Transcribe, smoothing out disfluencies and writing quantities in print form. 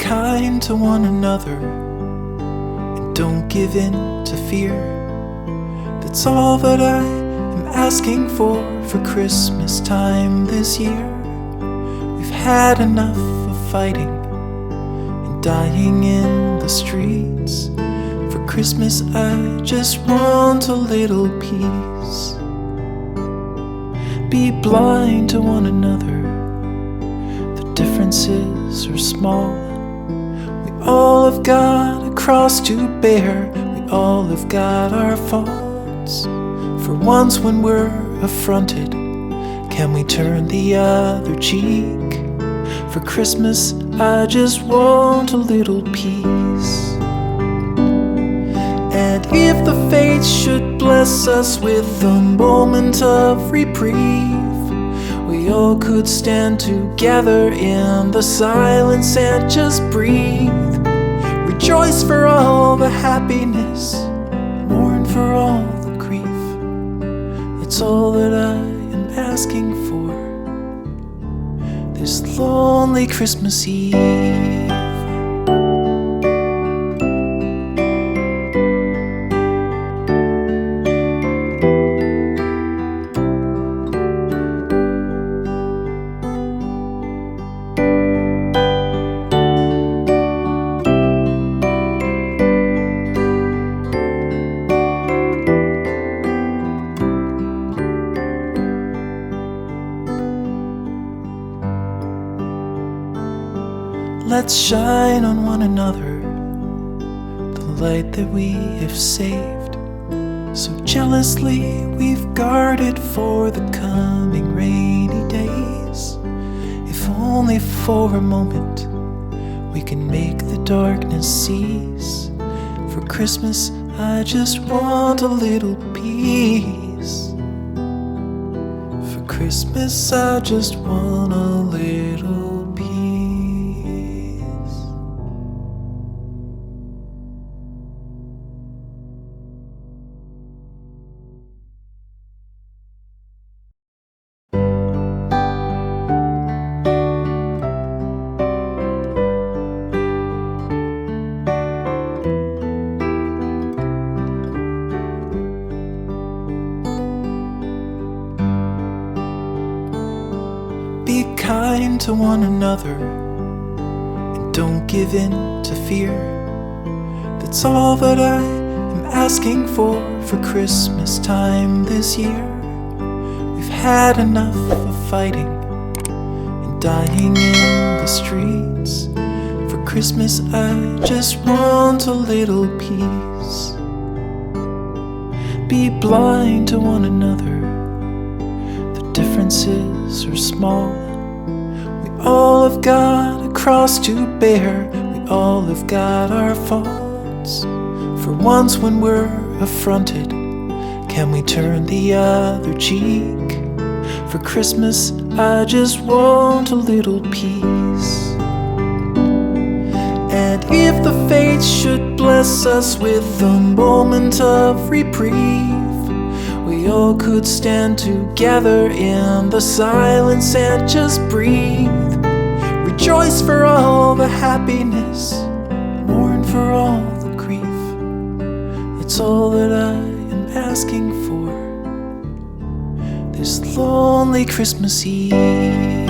kind to one another and don't give in to fear. That's all that I am asking for Christmas time this year. We've had enough of fighting and dying in the streets. For Christmas I just want a little peace. Be blind to one another, the differences are small. We all have got a cross to bear, we all have got our faults. For once when we're affronted, can we turn the other cheek? For Christmas I just want a little peace. And if the fates should bless us with a moment of reprieve, we all could stand together in the silence and just breathe. Rejoice for all the happiness, mourn for all the grief. That's all that I am asking for this lonely Christmas Eve. Let's shine on one another the light that we have saved. So jealously we've guarded for the coming rainy days. If only for a moment we can make the darkness cease. For Christmas I just want a little peace. For Christmas I just want a little peace. Be kind to one another and don't give in to fear. That's all that I am asking for Christmas time this year. We've had enough of fighting and dying in the streets. For Christmas I just want a little peace. Be blind to one another, the differences are small. We all have got a cross to bear, we all have got our faults. For once when we're affronted, can we turn the other cheek? For Christmas I just want a little peace. And if the fates should bless us with a moment of reprieve, we all could stand together in the silence and just breathe. Rejoice for all the happiness, mourn for all the grief. It's all that I am asking for this lonely Christmas Eve.